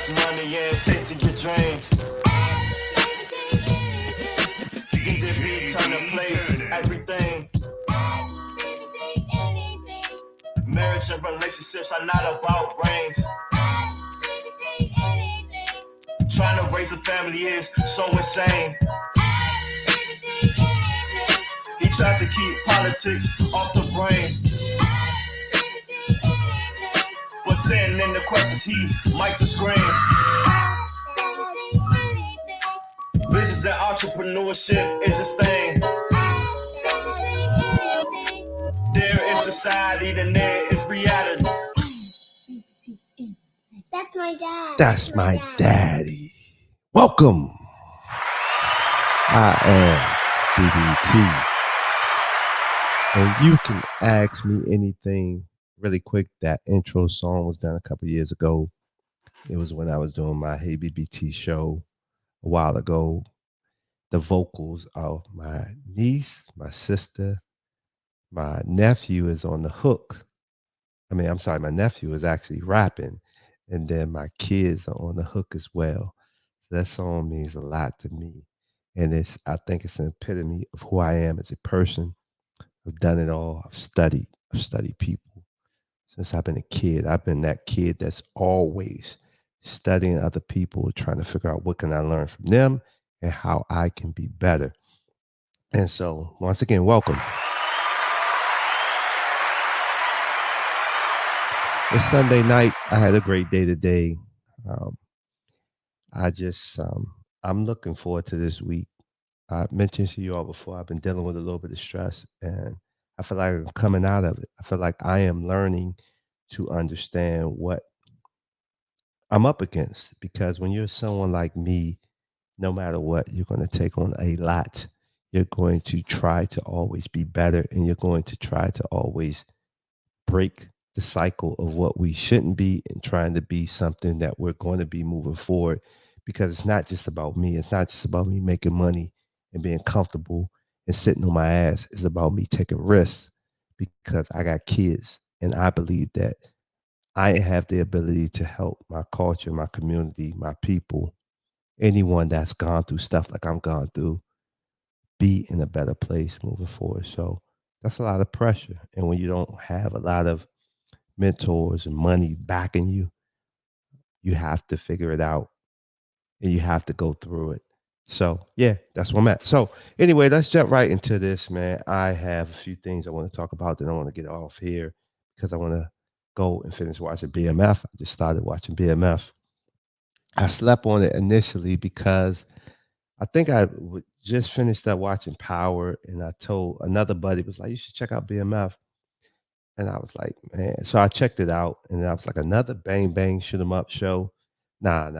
Plus money and chasing your dreams. Easy beat, turn the place, everything. Marriage and relationships are not about brains. Trying to raise a family is so insane. He tries to keep politics off the brain. But sitting in the questions, he might just scream. Business and entrepreneurship is his thing. There is society, then there is reality. That's my dad. That's my daddy. Welcome. I am BBT. And you can ask me anything really quick. That intro song was done a couple years ago. It was when I was doing my Hey BBT show a while ago. The vocals of my niece, my sister, my nephew is on the hook. My nephew is actually rapping. And then my kids are on the hook as well. So that song means a lot to me. And I think it's an epitome of who I am as a person. I've done it all. I've studied people since I've been a kid. I've been that kid that's always studying other people, trying to figure out what can I learn from them and how I can be better. And so once again, welcome. It's Sunday night. I had a great day today. I'm looking forward to this week. I mentioned to you all before, I've been dealing with a little bit of stress, and I feel like I'm coming out of it. I feel like I am learning to understand what I'm up against, because when you're someone like me, no matter what, you're going to take on a lot. You're going to try to always be better, and you're going to try to always break the cycle of what we shouldn't be and trying to be something that we're going to be moving forward, because it's not just about me. It's not just about me making money and being comfortable and sitting on my ass. It's about me taking risks, because I got kids, and I believe that I have the ability to help my culture, my community, my people, anyone that's gone through stuff like I'm gone through, be in a better place moving forward. So that's a lot of pressure. And when you don't have a lot of mentors and money backing you, you have to figure it out and you have to go through it. So yeah, that's where I'm at. So anyway, let's jump right into this, man. I have a few things I want to talk about that I want to get off here, because I want to go and finish watching BMF. I just started watching BMF. I slept on it initially because I think just finished up watching Power, and I told another buddy, was like, you should check out BMF. And I was like, man. So I checked it out, and I was like, another bang bang shoot 'em up show. Nah.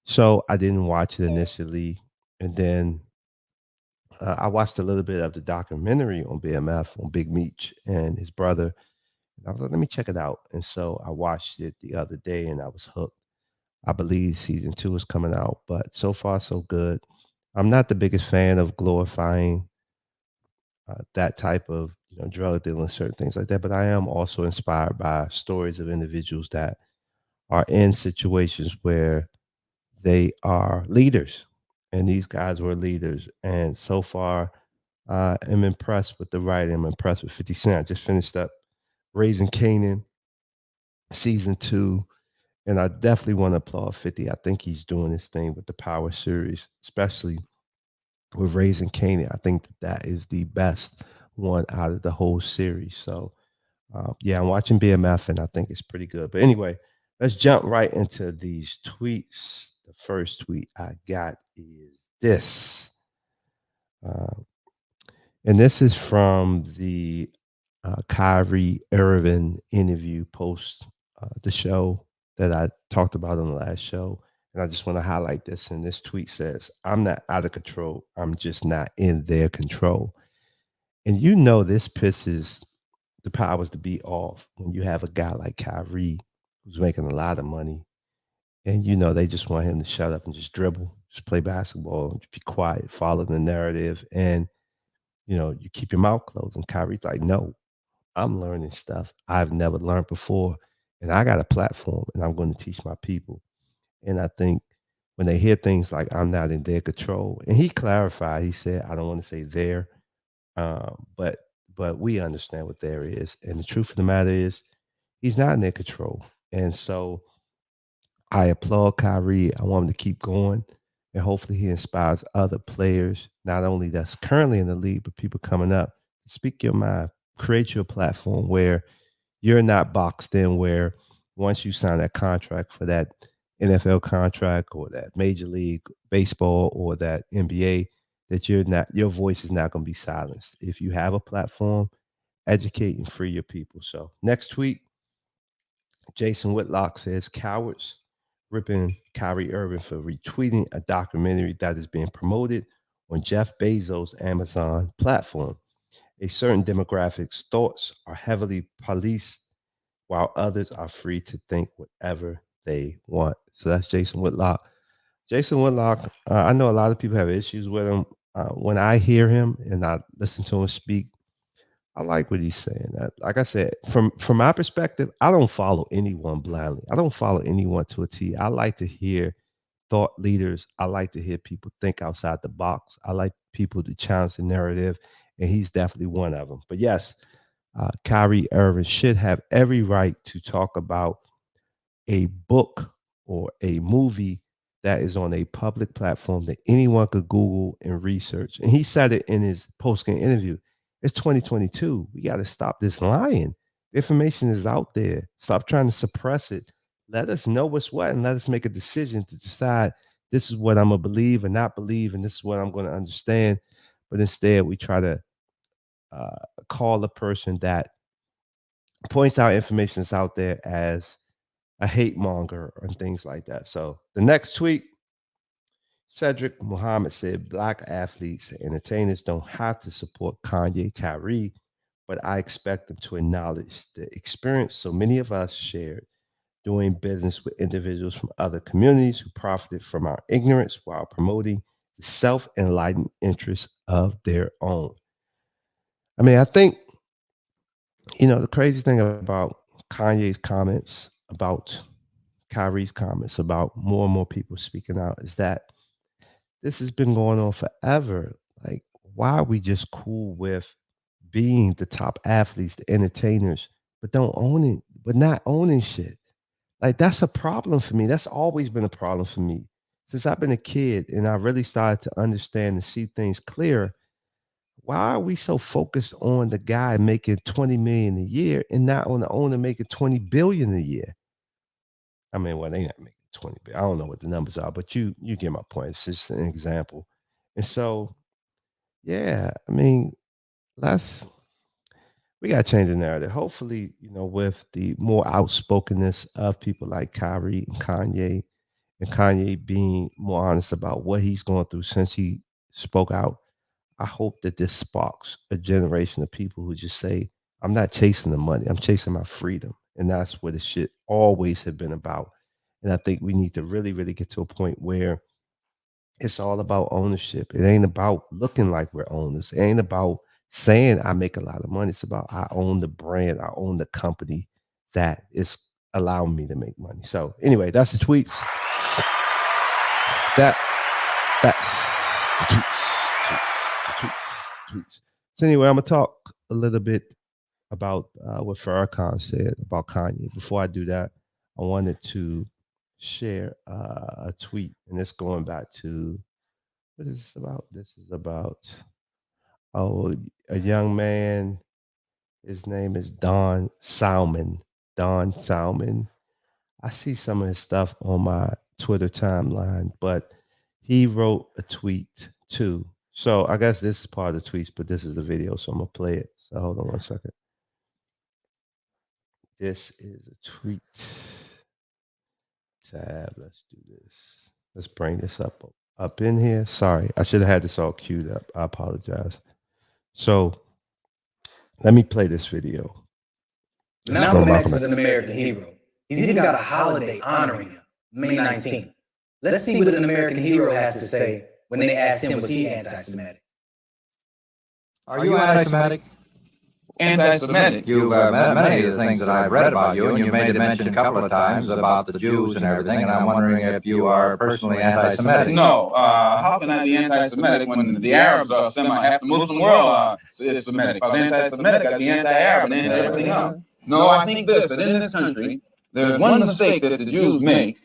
So I didn't watch it initially, and then I watched a little bit of the documentary on BMF on Big Meech and his brother. And I was like, let me check it out. And so I watched it the other day, and I was hooked. I believe season 2 is coming out, but so far so good. I'm not the biggest fan of glorifying that type of drug dealing, certain things like that. But I am also inspired by stories of individuals that are in situations where they are leaders, and these guys were leaders. And so far, I am impressed with the writing. I'm impressed with 50 Cent. I just finished up Raising Canaan season 2. And I definitely want to applaud 50. I think he's doing this thing with the Power series, especially with Raising Canaan. I think that is the best one out of the whole series. So, yeah, I'm watching BMF, and I think it's pretty good. But anyway, let's jump right into these tweets. The first tweet I got is this. And this is from the Kyrie Irving interview post the show that I talked about on the last show. And I just want to highlight this. And this tweet says, I'm not out of control. I'm just not in their control. And this pisses the powers to be off when you have a guy like Kyrie who's making a lot of money. And they just want him to shut up and just dribble, just play basketball, just be quiet, follow the narrative. And, you keep your mouth closed. And Kyrie's like, no, I'm learning stuff I've never learned before. And I got a platform, and I'm going to teach my people. And I think when they hear things like I'm not in their control, and he clarified, he said, I don't want to say there, but we understand what there is. And the truth of the matter is, he's not in their control. And so I applaud Kyrie. I want him to keep going. And hopefully he inspires other players, not only that's currently in the league, but people coming up. Speak your mind. Create your platform where you're not boxed in, where once you sign that contract for that NFL contract or that Major League Baseball or that NBA, that your voice is not going to be silenced. If you have a platform, educate and free your people. So next tweet, Jason Whitlock says cowards ripping Kyrie Irving for retweeting a documentary that is being promoted on Jeff Bezos' Amazon platform. A certain demographic's thoughts are heavily policed while others are free to think whatever they want. So that's Jason Whitlock. Jason Whitlock, I know a lot of people have issues with him. When I hear him and I listen to him speak, I like what he's saying. Like I said, from my perspective, I don't follow anyone blindly. I don't follow anyone to a T. I like to hear thought leaders. I like to hear people think outside the box. I like people to challenge the narrative, and he's definitely one of them. But yes, Kyrie Irving should have every right to talk about a book or a movie that is on a public platform that anyone could Google and research. And he said it in his post-game interview. It's 2022. We got to stop this lying. The information is out there. Stop trying to suppress it. Let us know what's what and let us make a decision to decide this is what I'm going to believe and not believe, and this is what I'm going to understand. But instead, we try to call a person that points out information that's out there as a hate monger and things like that. So the next tweet, Cedric Muhammad said, Black athletes and entertainers don't have to support Kanye Kyrie, but I expect them to acknowledge the experience so many of us shared doing business with individuals from other communities who profited from our ignorance while promoting the self-enlightened interests of their own. I mean, I think, the crazy thing about Kanye's comments, about Kyrie's comments, about more and more people speaking out is that this has been going on forever. Like, why are we just cool with being the top athletes, the entertainers, but don't own it, but not owning shit? Like, that's a problem for me. That's always been a problem for me. Since I've been a kid and I really started to understand and see things clear, why are we so focused on the guy making 20 million a year and not on the owner making 20 billion a year? I mean, well, they not making 20 billion. I don't know what the numbers are, but you get my point. It's just an example. And so, yeah, I mean, let's we gotta change the narrative. Hopefully, with the more outspokenness of people like Kyrie and Kanye being more honest about what he's going through since he spoke out, I hope that this sparks a generation of people who just say, I'm not chasing the money, I'm chasing my freedom. And that's what this shit always have been about. And I think we need to really, really get to a point where it's all about ownership. It ain't about looking like we're owners. It ain't about saying I make a lot of money. It's about I own the brand, I own the company that is allowing me to make money. So anyway, that's the tweets. That that's the tweets. So anyway, I'm gonna talk a little bit about what Farrakhan said about Kanye. Before I do that, I wanted to share a tweet, and it's going back to what is this about? This is about a young man. His name is Don Salmon. Don Salmon. I see some of his stuff on my Twitter timeline, but he wrote a tweet too. So I guess this is part of the tweets, but this is the video, so I'm gonna play it. So hold on one second. This is a tweet tab. Let's do this. Let's bring this up in here. Sorry, I should have had this all queued up. I apologize. So let me play this video. Malcolm X is an American hero. He's even got a holiday honoring him, May 19th. Let's see what an American hero has to say when they asked him was he anti-Semitic. Are you anti-Semitic? anti-Semitic. You've many of the things that I've read about you, and you've made a mention a couple of times about the Jews and everything, and I'm wondering if you are personally anti-Semitic. No, how can I be anti-Semitic when the Arabs are half the Muslim world is Semitic? If I was anti-Semitic, I'd be anti-Arab and everything else. No, I think that in this country, there's one mistake that the Jews make.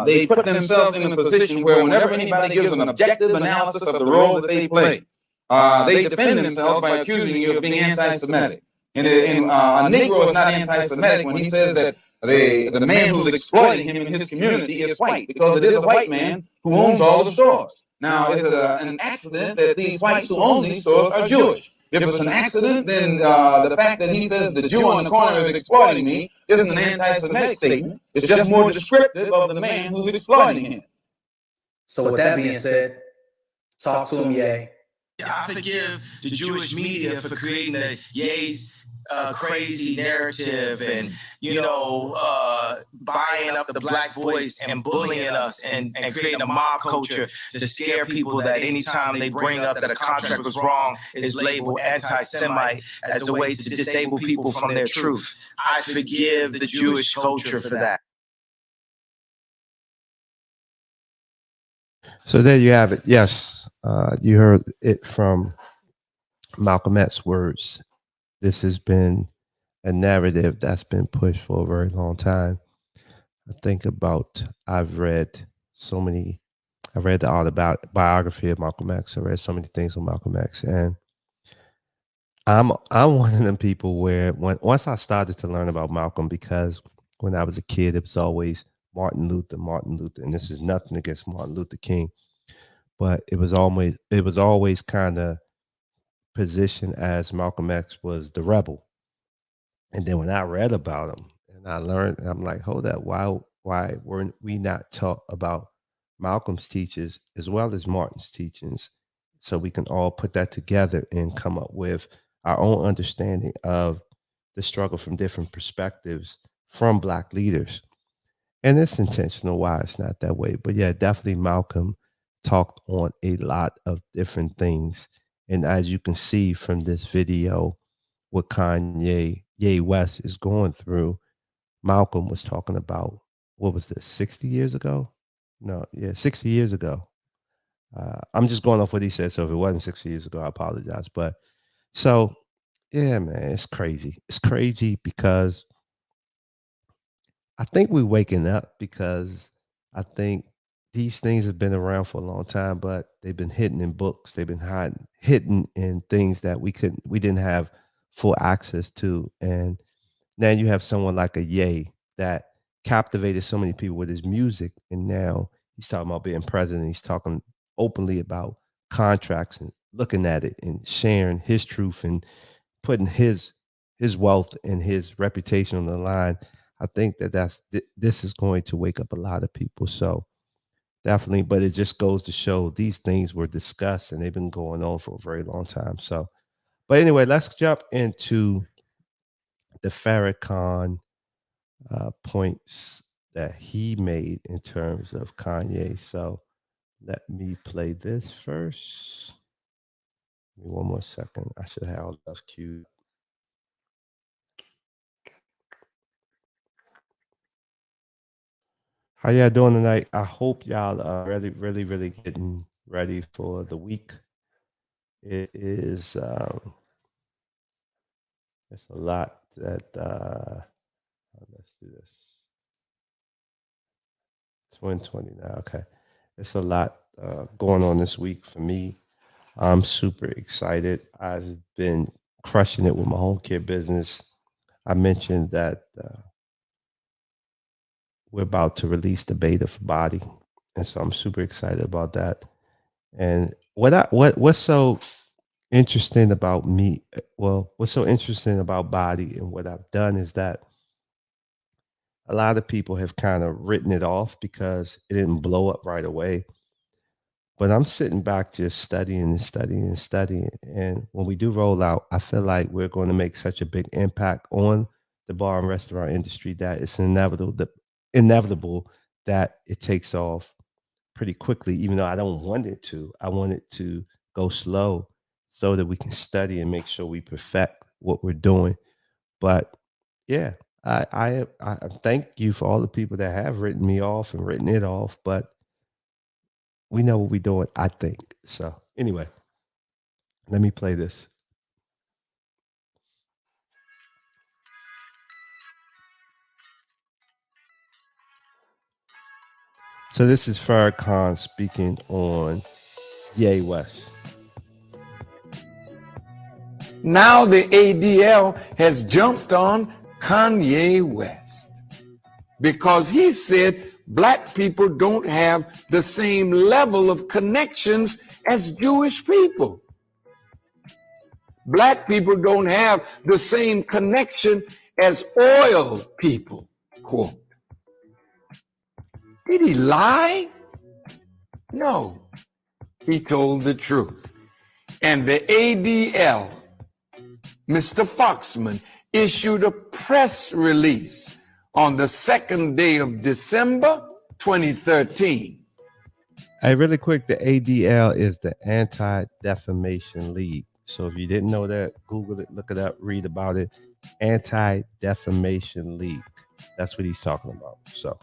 They put themselves in a position where whenever anybody gives an objective analysis of the role that they play, they defend themselves by accusing you of being anti-Semitic. And a Negro is not anti-Semitic when he says that the man who's exploiting him in his community is white, because it is a white man who owns all the stores. Now, is it an accident that these whites who own these stores are Jewish? If it's an accident, then the fact that he says the Jew on the corner is exploiting me isn't an anti-Semitic statement. It's just more descriptive of the man who's exploiting him. So with that being said, talk to him, Ye. I forgive the Jewish media for creating the Ye's crazy narrative and, buying up the black voice and bullying us and creating a mob culture to scare people that anytime they bring up that a contract was wrong is labeled anti-Semite as a way to disable people from their truth. I forgive the Jewish culture for that. So there you have it. Yes, you heard it from Malcolm X's words. This has been a narrative that's been pushed for a very long time. I think about, I've read the autobiography of Malcolm X. I read so many things on Malcolm X, and I'm one of them people where once I started to learn about Malcolm, because when I was a kid, it was always Martin Luther, and this is nothing against Martin Luther King, but it was always kind of positioned as Malcolm X was the rebel. And then when I read about him and I learned, I'm like, hold up, why weren't we not taught about Malcolm's teachings as well as Martin's teachings, so we can all put that together and come up with our own understanding of the struggle from different perspectives from Black leaders. And it's intentional why it's not that way. But yeah, definitely Malcolm talked on a lot of different things. And as you can see from this video, what Kanye Ye West is going through, Malcolm was talking about, what was this, 60 years ago? No, yeah, 60 years ago. I'm just going off what he said. So if it wasn't 60 years ago, I apologize. But so, yeah, man, it's crazy. It's crazy because I think we're waking up, because I think these things have been around for a long time, but they've been hidden in books. They've been hidden in things that we didn't have full access to. And now you have someone like a Ye that captivated so many people with his music, and now he's talking about being president. He's talking openly about contracts and looking at it and sharing his truth and putting his wealth and his reputation on the line. I think this is going to wake up a lot of people. So definitely, but it just goes to show these things were discussed and they've been going on for a very long time. So, but anyway, let's jump into the Farrakhan points that he made in terms of Kanye. So let me play this first. Give me one more second. I should have all that queued. How y'all doing tonight? I hope y'all are really, really, really getting ready for the week. It is it's a lot that let's do this. 2020 now. Okay. It's a lot going on this week for me. I'm super excited. I've been crushing it with my home care business. I mentioned that we're about to release the beta for Body, and so I'm super excited about that. And what's so interesting about me? Well, what's so interesting about Body and what I've done is that a lot of people have kind of written it off because it didn't blow up right away. But I'm sitting back just studying and studying and studying. And when we do roll out, I feel like we're going to make such a big impact on the bar and restaurant industry that it's inevitable that it takes off pretty quickly, even though I don't want it to. I want it to go slow so that we can study and make sure we perfect what we're doing. But yeah, I thank you for all the people that have written me off and written it off. But we know what we're doing, I think. So anyway, let me play this. So this is Farrakhan speaking on Ye West. Now the ADL has jumped on Kanye West because he said black people don't have the same level of connections as Jewish people. Black people don't have the same connection as oil people, quote. Did he lie? No, he told the truth. And the ADL, Mr. Foxman, issued a press release on the 2nd day of December 2013. Hey, really quick, the ADL is the Anti-Defamation League. So if you didn't know that, Google it, look it up, read about it. Anti-Defamation League. That's what he's talking about. So.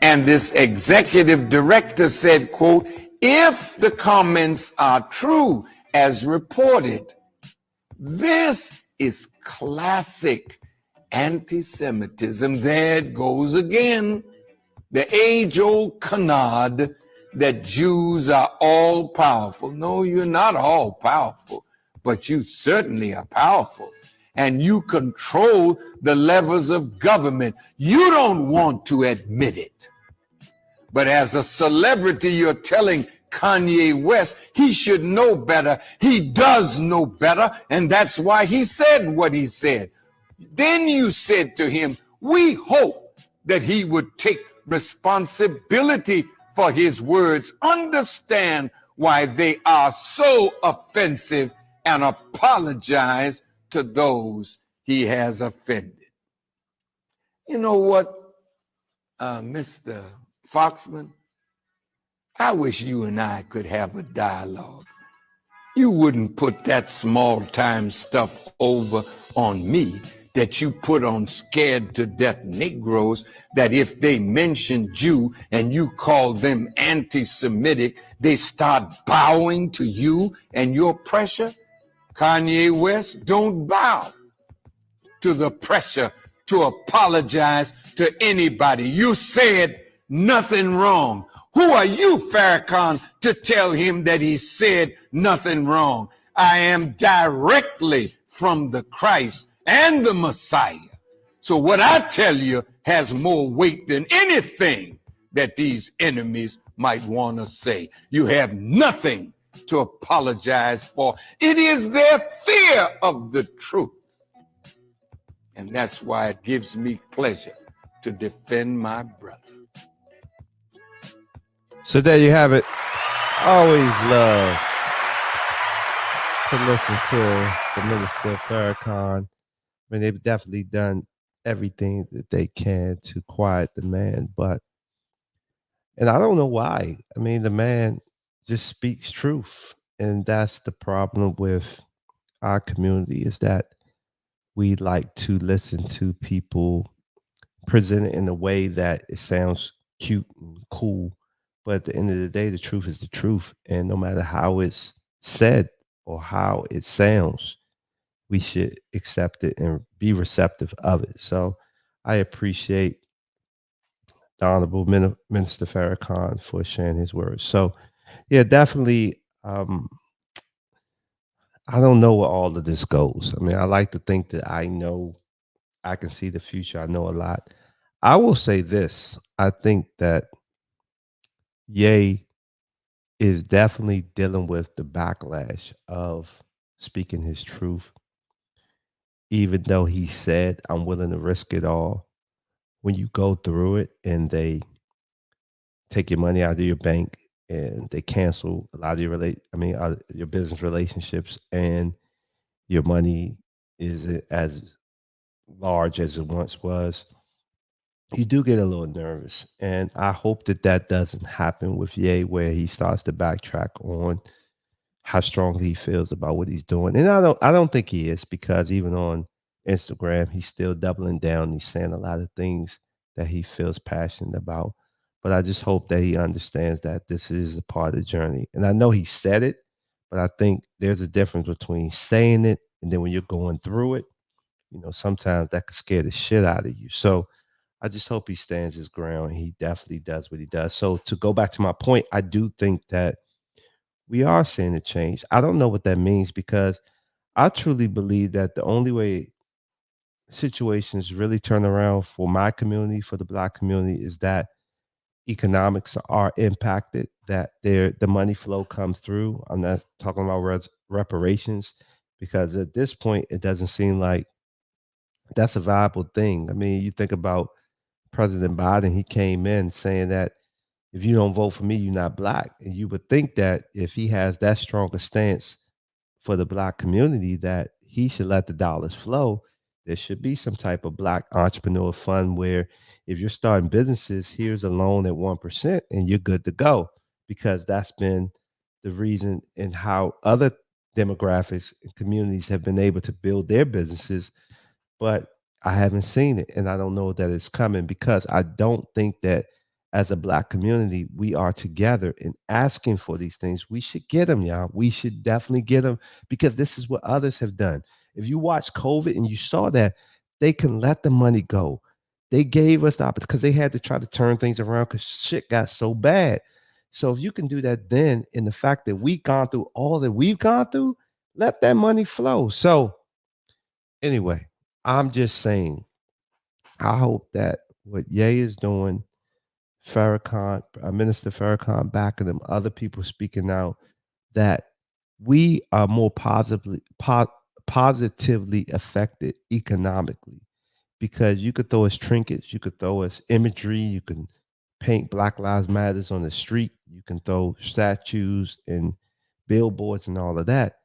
And this executive director said, quote, if the comments are true as reported, this is classic anti-Semitism. There it goes again. The age-old canard that Jews are all powerful. No, you're not all powerful, but you certainly are powerful. And you control the levers of government. You don't want to admit it. But as a celebrity, you're telling Kanye West he should know better. He does know better, and that's why he said what he said. Then you said to him, we hope that he would take responsibility for his words, understand why they are so offensive, and apologize to those he has offended. You know what, Mr. Foxman? I wish you and I could have a dialogue. You wouldn't put that small-time stuff over on me that you put on scared to death Negroes, that if they mention Jew and you call them anti-Semitic, they start bowing to you and your pressure. Kanye West, don't bow to the pressure to apologize to anybody. You said nothing wrong. Who are you, Farrakhan, to tell him that he said nothing wrong? I am directly from the Christ and the Messiah. So what I tell you has more weight than anything that these enemies might want to say. You have nothing to apologize for. It is their fear of the truth. And that's why it gives me pleasure to defend my brother. So there you have it. Always love to listen to the Minister Farrakhan. I mean, they've definitely done everything that they can to quiet the man, and I don't know why. I mean, the man just speaks truth, and that's the problem with our community, is that we like to listen to people present it in a way that it sounds cute and cool, but at the end of the day, the truth is the truth, and no matter how it's said or how it sounds, we should accept it and be receptive of it. So I appreciate the Honorable Minister Farrakhan for sharing his words. So yeah, definitely. I don't know where all of this goes. I mean, I like to think that I know, I can see the future. I know a lot. I will say this. I think that Ye is definitely dealing with the backlash of speaking his truth, even though he said, I'm willing to risk it all. When you go through it and they take your money out of your bank and they cancel a lot of your business relationships, and your money is as large as it once was, you do get a little nervous. And I hope that that doesn't happen with Ye, where he starts to backtrack on how strongly he feels about what he's doing. And I don't think he is, because even on Instagram, he's still doubling down. He's saying a lot of things that he feels passionate about. But I just hope that he understands that this is a part of the journey. And I know he said it, but I think there's a difference between saying it and then when you're going through it, sometimes that could scare the shit out of you. So I just hope he stands his ground. He definitely does what he does. So to go back to my point, I do think that we are seeing a change. I don't know what that means, because I truly believe that the only way situations really turn around for my community, for the Black community, is that economics are impacted, that the money flow comes through. I'm not talking about reparations, because at this point it doesn't seem like that's a viable thing. I mean, you think about President Biden, he came in saying that if you don't vote for me, you're not Black. And you would think that if he has that strong a stance for the Black community, that he should let the dollars flow. There should be some type of Black entrepreneur fund where if you're starting businesses, here's a loan at 1% and you're good to go, because that's been the reason in how other demographics and communities have been able to build their businesses. But I haven't seen it, and I don't know that it's coming, because I don't think that as a Black community we are together in asking for these things. We should get them, y'all. We should definitely get them, because this is what others have done. If you watch COVID and you saw that they can let the money go, they gave us the opportunity because they had to try to turn things around because shit got so bad. So if you can do that then, in the fact that we've gone through all that we've gone through, let that money flow. So anyway, I'm just saying, I hope that what Ye is doing, Farrakhan, Minister Farrakhan backing them, other people speaking out, that we are more positively affected economically, because you could throw us trinkets, you could throw us imagery, you can paint Black Lives Matters on the street, you can throw statues and billboards and all of that.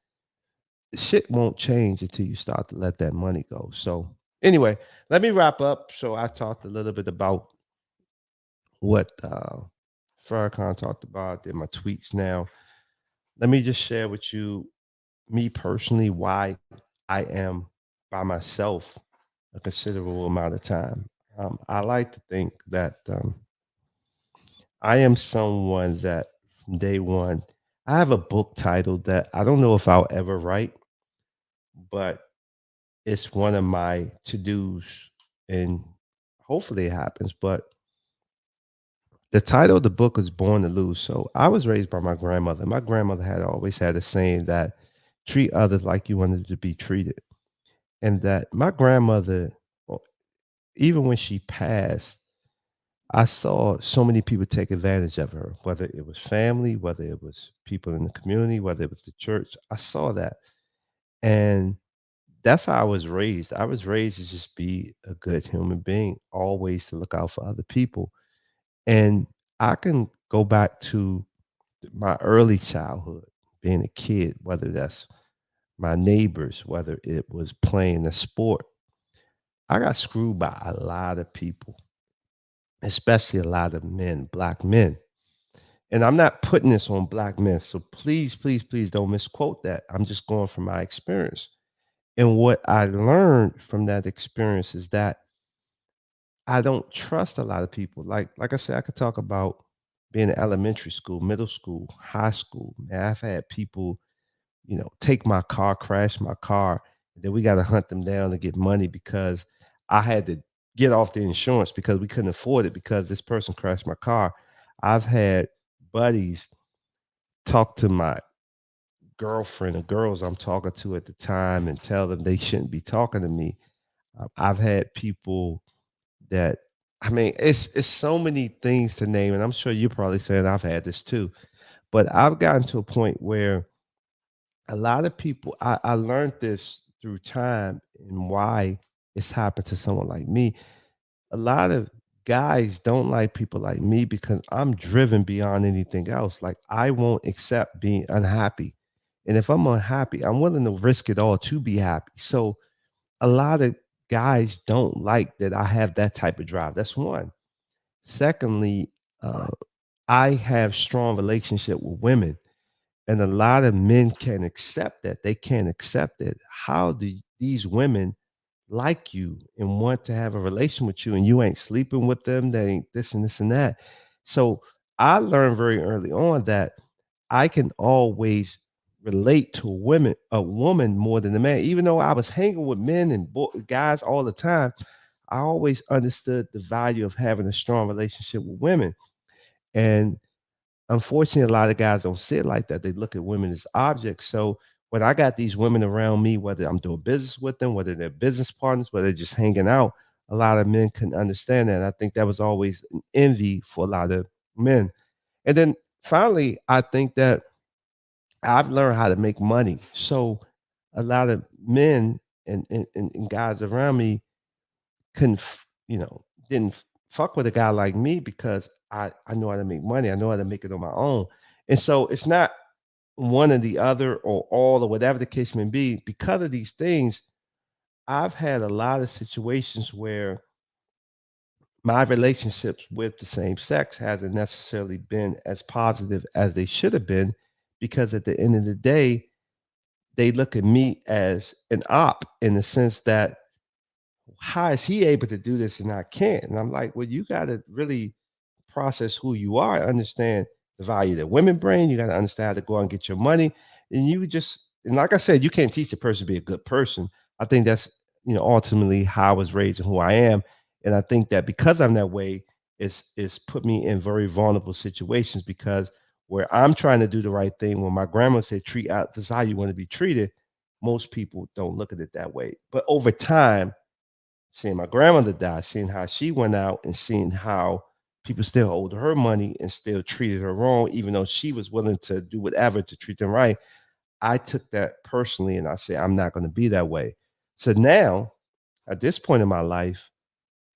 Shit won't change until you start to let that money go. So anyway, let me wrap up. So I talked a little bit about what Farrakhan talked about. Did my tweets now. Let me just share with you, me personally, why I am by myself a considerable amount of time. I like to think that I am someone that from day one, I have a book titled that I don't know if I'll ever write, but it's one of my to-dos, and hopefully it happens. But the title of the book is Born to Lose. So I was raised by my grandmother. My grandmother had always had a saying that treat others like you wanted to be treated. And that my grandmother, well, even when she passed, I saw so many people take advantage of her, whether it was family, whether it was people in the community, whether it was the church. I saw that. And that's how I was raised. I was raised to just be a good human being, always to look out for other people. And I can go back to my early childhood, being a kid, whether that's my neighbors, whether it was playing a sport. I got screwed by a lot of people, especially a lot of men, Black men. And I'm not putting this on Black men. So please, please, please don't misquote that. I'm just going from my experience. And what I learned from that experience is that I don't trust a lot of people. Like I said, I could talk about being in elementary school, middle school, high school. Man, I've had people, take my car, crash my car, and then we got to hunt them down to get money because I had to get off the insurance because we couldn't afford it because this person crashed my car. I've had buddies talk to my girlfriend or girls I'm talking to at the time and tell them they shouldn't be talking to me. I've had people that, I mean, it's so many things to name, and I'm sure you're probably saying I've had this too. But I've gotten to a point where a lot of people, I learned this through time and why it's happened to someone like me. A lot of guys don't like people like me because I'm driven beyond anything else. Like I won't accept being unhappy. And if I'm unhappy, I'm willing to risk it all to be happy. So a lot of guys don't like that I have that type of drive. That's one. Secondly, I have strong relationship with women, And a lot of men can't accept that. They can't accept it. How do these women like you and want to have a relation with you and you ain't sleeping with them? They ain't this and this and that. So I learned very early on that I can always relate to a woman more than a man. Even though I was hanging with men and guys all the time, I always understood the value of having a strong relationship with women. And unfortunately, a lot of guys don't see it like that. They look at women as objects. So when I got these women around me, whether I'm doing business with them, whether they're business partners, whether they're just hanging out, a lot of men couldn't understand that. And I think that was always an envy for a lot of men. And then finally, I think that I've learned how to make money. So a lot of men and guys around me couldn't, didn't fuck with a guy like me because I know how to make money. I know how to make it on my own. And so it's not one or the other or all or whatever the case may be. Because of these things, I've had a lot of situations where my relationships with the same sex hasn't necessarily been as positive as they should have been because at the end of the day, they look at me as an op in the sense that how is he able to do this and I can't? And I'm like, well, you got to really process who you are, understand the value that women bring. You got to understand how to go out and get your money. And you just, and like I said, you can't teach a person to be a good person. I think that's, ultimately how I was raised and who I am. And I think that because I'm that way, it's put me in very vulnerable situations because where I'm trying to do the right thing, when my grandma said, treat out, this is how you want to be treated, most people don't look at it that way. But over time, seeing my grandmother die, seeing how she went out and seeing how people still owed her money and still treated her wrong, even though she was willing to do whatever to treat them right. I took that personally and I said, I'm not going to be that way. So now, at this point in my life,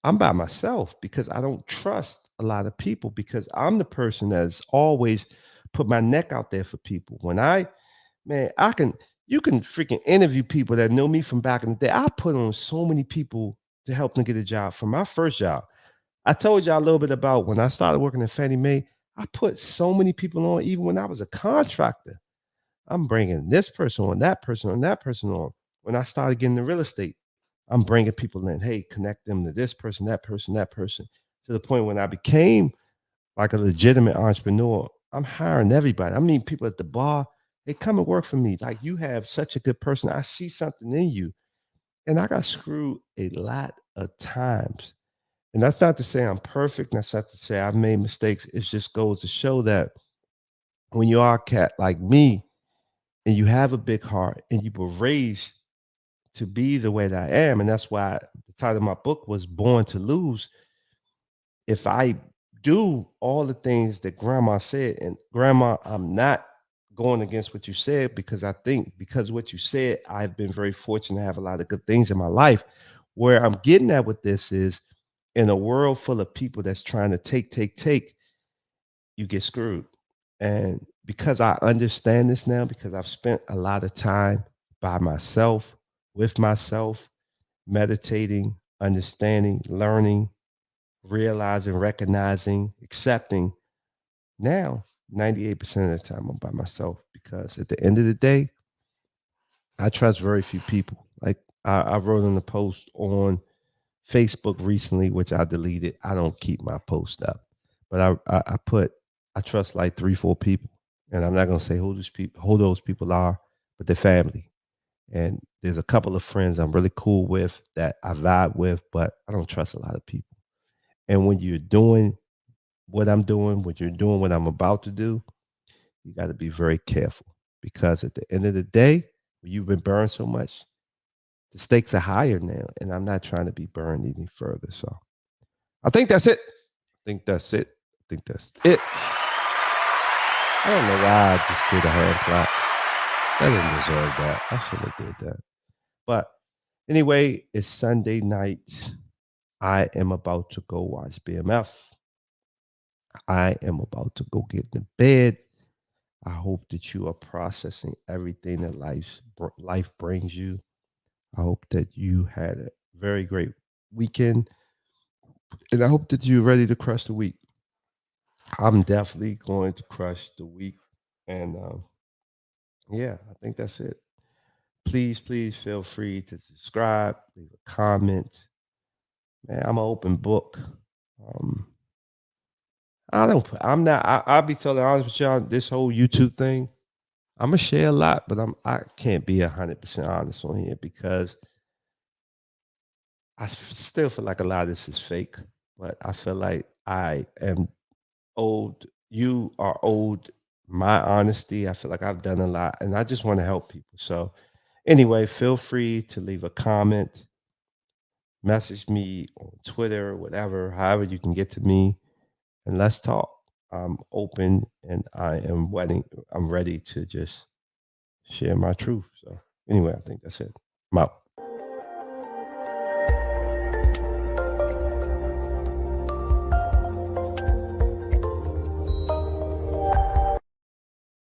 I'm by myself because I don't trust a lot of people because I'm the person that's always put my neck out there for people. Man, you can freaking interview people that know me from back in the day. I put on so many people to help them get a job from my first job. I told y'all a little bit about when I started working at Fannie Mae. I put so many people on, even when I was a contractor. I'm bringing this person on, that person on, that person on. When I started getting the real estate, I'm bringing people in. Hey, connect them to this person, that person, that person. To the point when I became like a legitimate entrepreneur, I'm hiring everybody. I mean, people at the bar, they come and work for me. Like, you have such a good person. I see something in you. And I got screwed a lot of times. And that's not to say I'm perfect. That's not to say I've made mistakes. It just goes to show that when you are a cat like me and you have a big heart and you were raised to be the way that I am, and that's why the title of my book was Born to Lose. If I do all the things that grandma said, and grandma, I'm not going against what you said because I think because of what you said, I've been very fortunate to have a lot of good things in my life. Where I'm getting at with this is in a world full of people that's trying to take, you get screwed. And because I understand this now, because I've spent a lot of time by myself, with myself, meditating, understanding, learning, realizing, recognizing, accepting. Now, 98% of the time, I'm by myself because at the end of the day, I trust very few people. Like I wrote in a post on Facebook recently, which I deleted. I don't keep my post up, but I put I trust like 3, 4 people, and I'm not gonna say who those people are, but their family. And there's a couple of friends I'm really cool with that I vibe with, but I don't trust a lot of people. And when you're doing what I'm doing, when you're doing what I'm about to do, you got to be very careful because at the end of the day, when you've been burned so much, the stakes are higher now, and I'm not trying to be burned any further. So I think that's it. I think that's it. I think that's it. I don't know why I just did a hand clap. I didn't deserve that. I shouldn't have did that. But anyway, it's Sunday night. I am about to go watch BMF. I am about to go get in bed. I hope that you are processing everything that life brings you. I hope that you had a very great weekend, and I hope that you're ready to crush the week. I'm definitely going to crush the week, and yeah, I think that's it. Please feel free to subscribe, leave a comment. Man, I'm an open book. I'm not, I'll be totally honest with y'all, this whole YouTube thing, I'm gonna share a lot, but I can't be 100% honest on here because I still feel like a lot of this is fake, but I feel like I am owed, you are owed my honesty. I feel like I've done a lot and I just want to help people. So anyway, feel free to leave a comment, message me on Twitter, whatever, however you can get to me, and let's talk. I'm open and I'm ready to just share my truth. So anyway, I think that's it. I'm out.